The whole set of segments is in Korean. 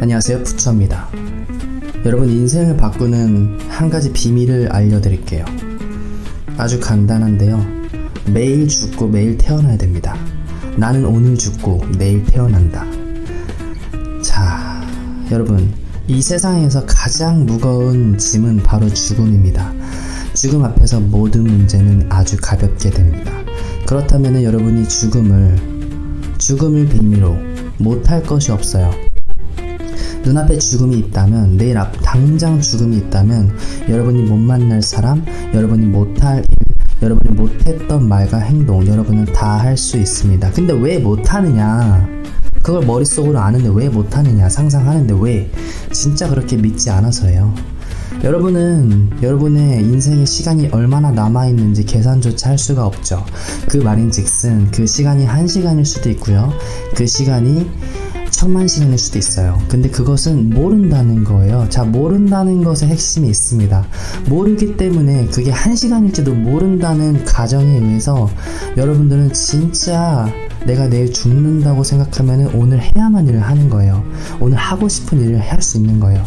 안녕하세요, 부처입니다. 여러분, 인생을 바꾸는 한 가지 비밀을 알려드릴게요. 아주 간단한데요. 매일 죽고 매일 태어나야 됩니다. 나는 오늘 죽고 내일 태어난다. 자, 여러분, 이 세상에서 가장 무거운 짐은 바로 죽음입니다. 죽음 앞에서 모든 문제는 아주 가볍게 됩니다. 그렇다면 여러분이 죽음을 빌미로 못할 것이 없어요. 눈앞에 죽음이 있다면, 내일 당장 죽음이 있다면 여러분이 못 만날 사람, 여러분이 못할 일, 여러분이 못했던 말과 행동, 여러분은 다 할 수 있습니다. 근데 왜 못하느냐? 그걸 머릿속으로 아는데 왜 못하느냐? 상상하는데 왜? 진짜 그렇게 믿지 않아서예요. 여러분은 여러분의 인생의 시간이 얼마나 남아있는지 계산조차 할 수가 없죠. 그 말인즉슨 그 시간이 1시간일 수도 있고요, 그 시간이 1000만 시간일 수도 있어요. 근데 그것은 모른다는 거예요. 자, 모른다는 것에 핵심이 있습니다. 모르기 때문에 그게 1시간일지도 모른다는 가정에 의해서 여러분들은 진짜 내가 내일 죽는다고 생각하면 오늘 해야만 일을 하는 거예요. 오늘 하고 싶은 일을 할 수 있는 거예요.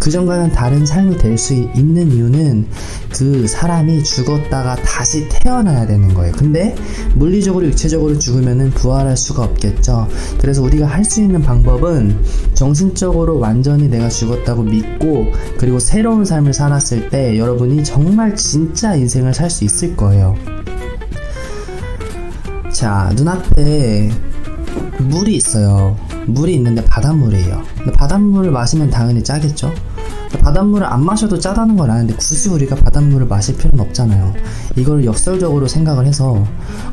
그전과는 다른 삶이 될 수 있는 이유는 그 사람이 죽었다가 다시 태어나야 되는 거예요. 근데 물리적으로 육체적으로 죽으면 부활할 수가 없겠죠. 그래서 우리가 할 수 있는 방법은 정신적으로 완전히 내가 죽었다고 믿고, 그리고 새로운 삶을 살았을 때 여러분이 정말 진짜 인생을 살 수 있을 거예요. 자, 눈앞에 물이 있어요. 물이 있는데 바닷물이에요. 근데 바닷물을 마시면 당연히 짜겠죠? 바닷물을 안 마셔도 짜다는 걸 아는데 굳이 우리가 바닷물을 마실 필요는 없잖아요. 이걸 역설적으로 생각을 해서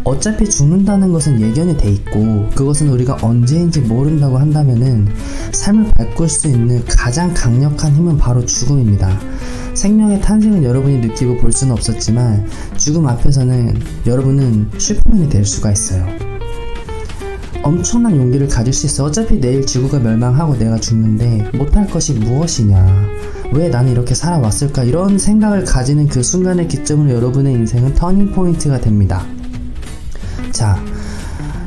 어차피 죽는다는 것은 예견이 돼 있고, 그것은 우리가 언제인지 모른다고 한다면은 삶을 바꿀 수 있는 가장 강력한 힘은 바로 죽음입니다. 생명의 탄생은 여러분이 느끼고 볼 수는 없었지만 죽음 앞에서는 여러분은 슈퍼맨이 될 수가 있어요. 엄청난 용기를 가질 수 있어. 어차피 내일 지구가 멸망하고 내가 죽는데 못할 것이 무엇이냐, 왜 나는 이렇게 살아왔을까, 이런 생각을 가지는 그 순간의 기점으로 여러분의 인생은 터닝 포인트가 됩니다. 자,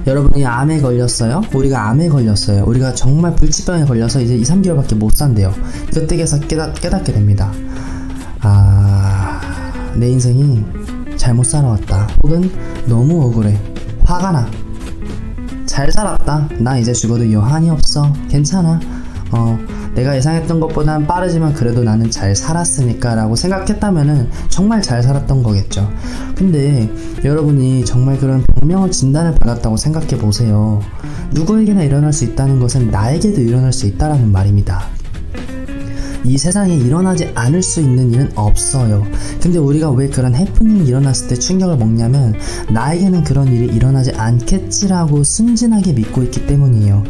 여러분이 암에 걸렸어요. 우리가 암에 걸렸어요. 우리가 정말 불치병에 걸려서 이제 2-3개월밖에 못 산대요. 그때에서 깨닫게 됩니다. 내 인생이 잘못 살아왔다, 혹은 너무 억울해, 화가 나, 잘 살았다, 나 이제 죽어도 여한이 없어, 괜찮아, 내가 예상했던 것보단 빠르지만 그래도 나는 잘 살았으니까 라고 생각했다면은 정말 잘 살았던 거겠죠. 근데 여러분이 정말 그런 병명을 진단을 받았다고 생각해 보세요. 누구에게나 일어날 수 있다는 것은 나에게도 일어날 수 있다라는 말입니다. 이 세상에 일어나지 않을 수 있는 일은 없어요. 근데 우리가 왜 그런 해프닝이 일어났을 때 충격을 먹냐면, 나에게는 그런 일이 일어나지 않겠지라고 순진하게 믿고 있기 때문이에요.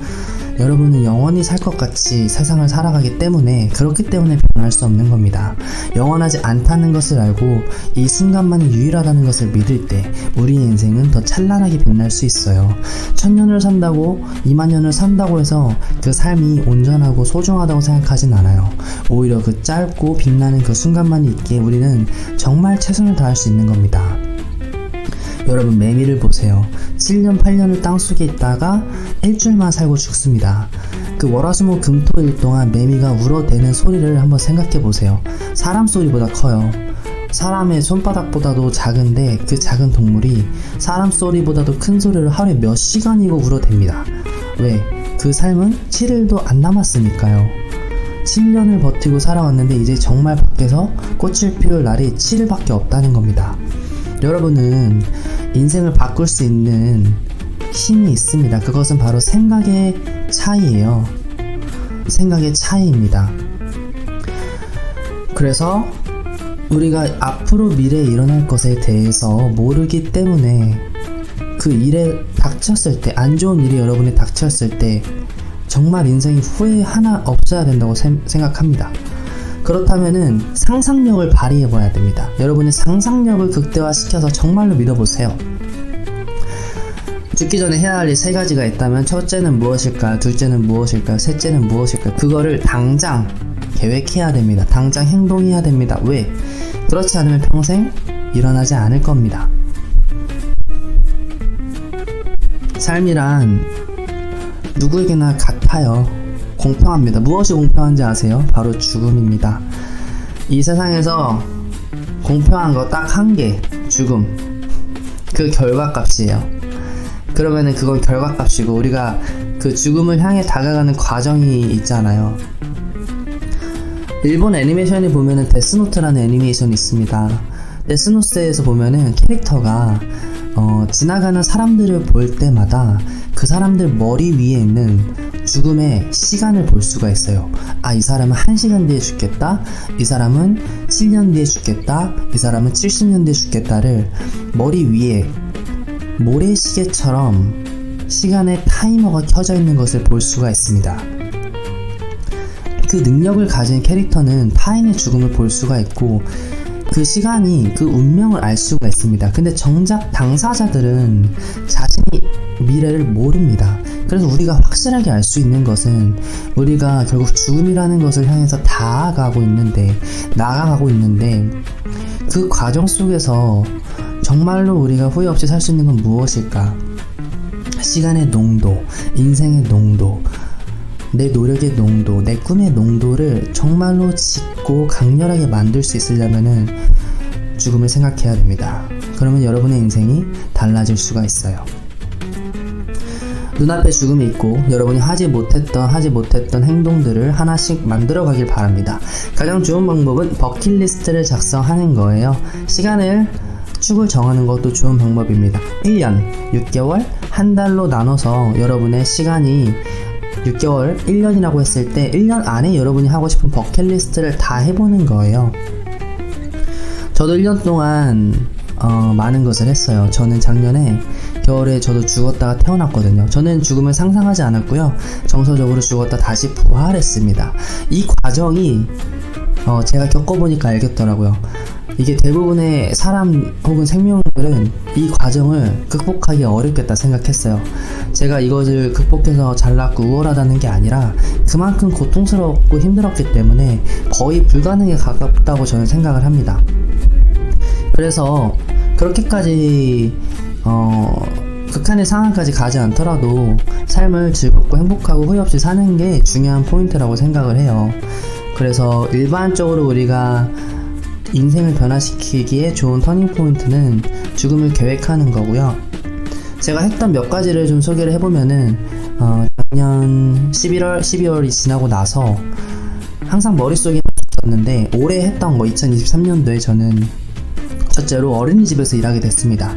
여러분은 영원히 살 것 같이 세상을 살아가기 때문에, 그렇기 때문에 변할 수 없는 겁니다. 영원하지 않다는 것을 알고 이 순간만이 유일하다는 것을 믿을 때 우리의 인생은 더 찬란하게 빛날 수 있어요. 1000년을 산다고 20000년을 산다고 해서 그 삶이 온전하고 소중하다고 생각하진 않아요. 오히려 그 짧고 빛나는 그 순간만이 있기에 우리는 정말 최선을 다할 수 있는 겁니다. 여러분, 매미를 보세요. 7년 8년을 땅속에 있다가 일주일만 살고 죽습니다. 그 월화수목 금토일 동안 매미가 울어대는 소리를 한번 생각해 보세요. 사람 소리보다 커요. 사람의 손바닥보다도 작은데 그 작은 동물이 사람 소리보다도 큰 소리를 하루에 몇 시간이고 울어댑니다. 왜? 그 삶은 7일도 안 남았으니까요. 7년을 버티고 살아왔는데 이제 정말 밖에서 꽃을 피울 날이 7일밖에 없다는 겁니다. 여러분은 인생을 바꿀 수 있는 힘이 있습니다. 그것은 바로 생각의 차이예요. 생각의 차이입니다. 그래서 우리가 앞으로 미래에 일어날 것에 대해서 모르기 때문에 그 일에 닥쳤을 때, 안 좋은 일이 여러분이 닥쳤을 때 정말 인생이 후회 하나 없어야 된다고 생각합니다. 그렇다면은 상상력을 발휘해봐야 됩니다. 여러분의 상상력을 극대화시켜서 정말로 믿어보세요. 죽기 전에 해야 할 일 3가지가 있다면, 첫째는 무엇일까요? 둘째는 무엇일까요? 셋째는 무엇일까요? 그거를 당장 계획해야 됩니다. 당장 행동해야 됩니다. 왜? 그렇지 않으면 평생 일어나지 않을 겁니다. 삶이란 누구에게나 같아요. 공평합니다. 무엇이 공평한지 아세요? 바로 죽음입니다. 이 세상에서 공평한 거 딱 한 개, 죽음. 그 결과값이에요. 그러면은 그건 결과값이고, 우리가 그 죽음을 향해 다가가는 과정이 있잖아요. 일본 애니메이션에 보면은 데스노트라는 애니메이션이 있습니다. 데스노트에서 보면은 캐릭터가 지나가는 사람들을 볼 때마다 그 사람들 머리 위에 있는 죽음의 시간을 볼 수가 있어요. 아, 이 사람은 1시간 뒤에 죽겠다, 이 사람은 7년 뒤에 죽겠다, 이 사람은 70년 뒤에 죽겠다를 머리 위에 모래시계처럼 시간의 타이머가 켜져 있는 것을 볼 수가 있습니다. 그 능력을 가진 캐릭터는 타인의 죽음을 볼 수가 있고, 그 시간이 그 운명을 알 수가 있습니다. 근데 정작 당사자들은 자신이 미래를 모릅니다. 그래서 우리가 확실하게 알 수 있는 것은 우리가 결국 죽음이라는 것을 향해서 나아가고 있는데 그 과정 속에서 정말로 우리가 후회 없이 살 수 있는 건 무엇일까? 시간의 농도, 인생의 농도, 내 노력의 농도, 내 꿈의 농도를 정말로 짙고 강렬하게 만들 수 있으려면은 죽음을 생각해야 됩니다. 그러면 여러분의 인생이 달라질 수가 있어요. 눈앞에 죽음이 있고 여러분이 하지 못했던 행동들을 하나씩 만들어 가길 바랍니다. 가장 좋은 방법은 버킷리스트를 작성하는 거예요. 축을 정하는 것도 좋은 방법입니다. 1년, 6개월, 한 달로 나눠서 여러분의 시간이 6개월, 1년이라고 했을 때 1년 안에 여러분이 하고 싶은 버킷리스트를 다 해보는 거예요. 저도 1년 동안 많은 것을 했어요. 저는 작년에 겨울에 저도 죽었다가 태어났거든요. 저는 죽음을 상상하지 않았고요. 정서적으로 죽었다 다시 부활했습니다. 이 과정이 제가 겪어보니까 알겠더라고요. 이게 대부분의 사람 혹은 생명들은 이 과정을 극복하기 어렵겠다 생각했어요. 제가 이것을 극복해서 잘났고 우월하다는 게 아니라 그만큼 고통스럽고 힘들었기 때문에 거의 불가능에 가깝다고 저는 생각을 합니다. 그래서 그렇게까지 극한의 상황까지 가지 않더라도 삶을 즐겁고 행복하고 후회 없이 사는 게 중요한 포인트라고 생각을 해요. 그래서 일반적으로 우리가 인생을 변화시키기에 좋은 터닝포인트는 죽음을 계획하는 거고요. 제가 했던 몇 가지를 좀 소개를 해보면은 작년 12월이 지나고 나서 항상 머릿속에 있었는데, 올해 했던 거 2023년도에 저는 첫째로 어린이집에서 일하게 됐습니다.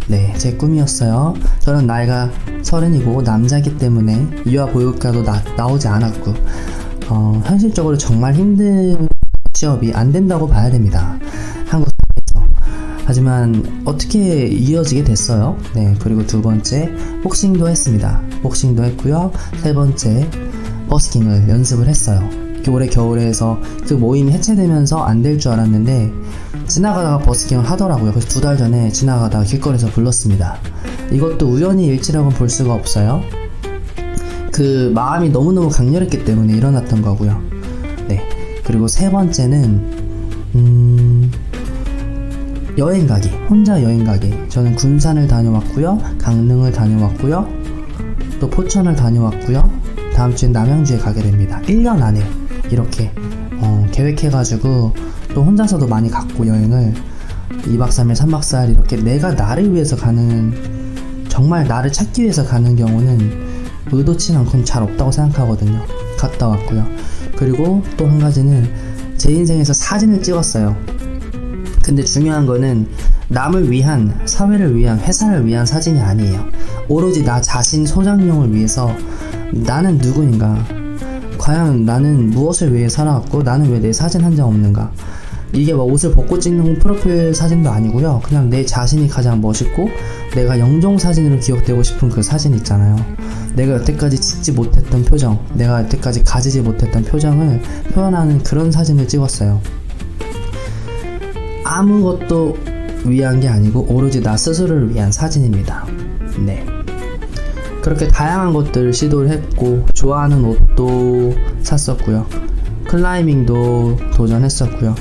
네, 제 꿈이었어요. 저는 나이가 30이고 남자이기 때문에 유아보육과도 나오지 않았고 현실적으로 정말 힘든 취업이 안 된다고 봐야 됩니다. 한국 사회에서. 하지만 어떻게 이어지게 됐어요. 네, 그리고 두 번째 복싱도 했습니다. 복싱도 했고요. 세 번째 버스킹을 연습을 했어요. 올해 겨울에 해서 그 모임이 해체되면서 안 될 줄 알았는데 지나가다가 버스킹을 하더라고요. 그래서 2달 전에 지나가다가 길거리에서 불렀습니다. 이것도 우연히 일치라고는 볼 수가 없어요. 그 마음이 너무너무 강렬했기 때문에 일어났던 거고요. 네, 그리고 세 번째는 여행 가기, 혼자 여행 가기. 저는 군산을 다녀왔고요, 강릉을 다녀왔고요, 또 포천을 다녀왔고요. 다음 주엔 남양주에 가게 됩니다. 1년 안에 이렇게 계획해가지고 또 혼자서도 많이 갔고, 여행을 2박 3일 3박 4일 이렇게 내가 나를 위해서 가는, 정말 나를 찾기 위해서 가는 경우는 의도치 않고는 잘 없다고 생각하거든요. 갔다 왔고요. 그리고 또 한 가지는 제 인생에서 사진을 찍었어요. 근데 중요한 거는 남을 위한, 사회를 위한, 회사를 위한 사진이 아니에요. 오로지 나 자신 소장용을 위해서 나는 누구인가, 과연 나는 무엇을 위해 살아왔고 나는 왜 내 사진 한 장 없는가. 이게 막 옷을 벗고 찍는 프로필 사진도 아니고요. 그냥 내 자신이 가장 멋있고 내가 영정 사진으로 기억되고 싶은 그 사진 있잖아요. 내가 여태까지 짓지 못했던 표정, 내가 여태까지 가지지 못했던 표정을 표현하는 그런 사진을 찍었어요. 아무것도 위한 게 아니고 오로지 나 스스로를 위한 사진입니다. 네, 그렇게 다양한 것들을 시도를 했고, 좋아하는 옷도 샀었고요, 클라이밍도 도전했었고요,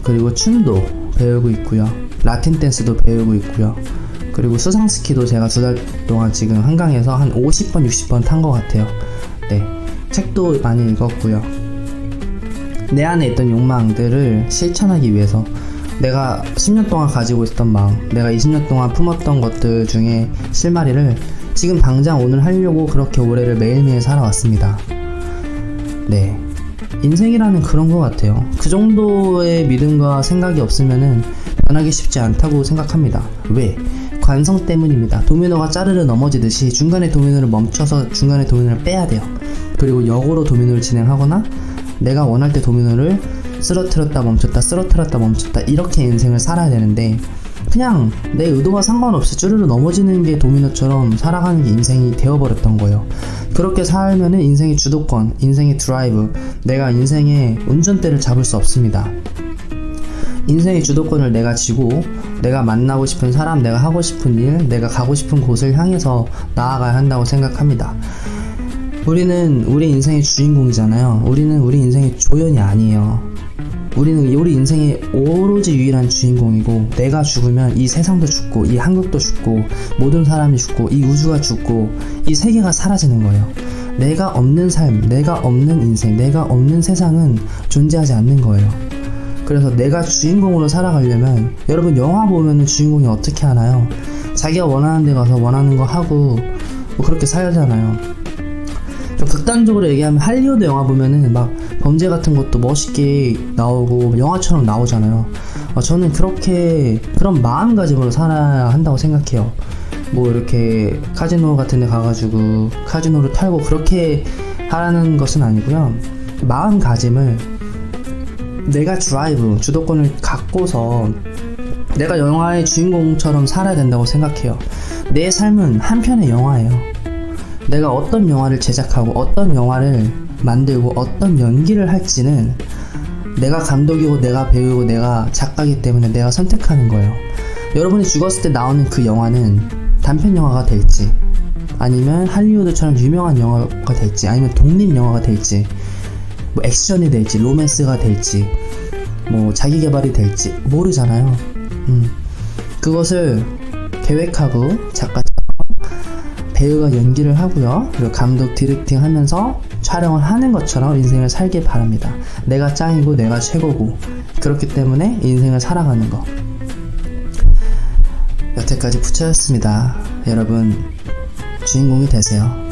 그리고 춤도 배우고 있고요, 라틴 댄스도 배우고 있고요, 그리고 수상스키도 제가 2달 동안 지금 한강에서 한 50번 60번 탄 것 같아요. 네, 책도 많이 읽었고요. 내 안에 있던 욕망들을 실천하기 위해서 내가 10년 동안 가지고 있었던 마음, 내가 20년 동안 품었던 것들 중에 실마리를 지금 당장 오늘 하려고 그렇게 올해를 매일매일 살아왔습니다. 네, 인생이라는 그런 것 같아요. 그 정도의 믿음과 생각이 없으면은 변하기 쉽지 않다고 생각합니다. 왜? 관성 때문입니다. 도미노가 짜르르 넘어지듯이 중간에 도미노를 멈춰서 중간에 도미노를 빼야 돼요. 그리고 역으로 도미노를 진행하거나 내가 원할 때 도미노를 쓰러뜨렸다 멈췄다 쓰러뜨렸다 멈췄다 이렇게 인생을 살아야 되는데 그냥 내 의도와 상관없이 쭈르르 넘어지는 게 도미노처럼 살아가는 게 인생이 되어버렸던 거예요. 그렇게 살면은 인생의 주도권, 인생의 드라이브, 내가 인생의 운전대를 잡을 수 없습니다. 인생의 주도권을 내가 쥐고 내가 만나고 싶은 사람, 내가 하고 싶은 일, 내가 가고 싶은 곳을 향해서 나아가야 한다고 생각합니다. 우리는 우리 인생의 주인공이잖아요. 우리는 우리 인생의 조연이 아니에요. 우리는 우리 인생의 오로지 유일한 주인공이고 내가 죽으면 이 세상도 죽고 이 한국도 죽고 모든 사람이 죽고 이 우주가 죽고 이 세계가 사라지는 거예요. 내가 없는 삶, 내가 없는 인생, 내가 없는 세상은 존재하지 않는 거예요. 그래서 내가 주인공으로 살아가려면 여러분 영화 보면은 주인공이 어떻게 하나요? 자기가 원하는 데 가서 원하는 거 하고 뭐 그렇게 살잖아요. 좀 극단적으로 얘기하면 할리우드 영화 보면은 막 범죄 같은 것도 멋있게 나오고 영화처럼 나오잖아요. 저는 그런 마음가짐으로 살아야 한다고 생각해요. 뭐 이렇게 카지노 같은 데 가가지고 카지노를 털고 그렇게 하라는 것은 아니고요. 마음가짐을 내가 드라이브, 주도권을 갖고서 내가 영화의 주인공처럼 살아야 된다고 생각해요. 내 삶은 한 편의 영화예요. 내가 어떤 영화를 제작하고 어떤 영화를 만들고 어떤 연기를 할지는 내가 감독이고 내가 배우고 내가 작가이기 때문에 내가 선택하는 거예요. 여러분이 죽었을 때 나오는 그 영화는 단편 영화가 될지 아니면 할리우드처럼 유명한 영화가 될지 아니면 독립 영화가 될지 뭐 액션이 될지 로맨스가 될지 뭐 자기계발이 될지 모르잖아요. 그것을 계획하고 작가 배우가 연기를 하고요. 그리고 감독 디렉팅 하면서 촬영을 하는 것처럼 인생을 살길 바랍니다. 내가 짱이고 내가 최고고 그렇기 때문에 인생을 살아가는 거. 여태까지 부처였습니다. 여러분 주인공이 되세요.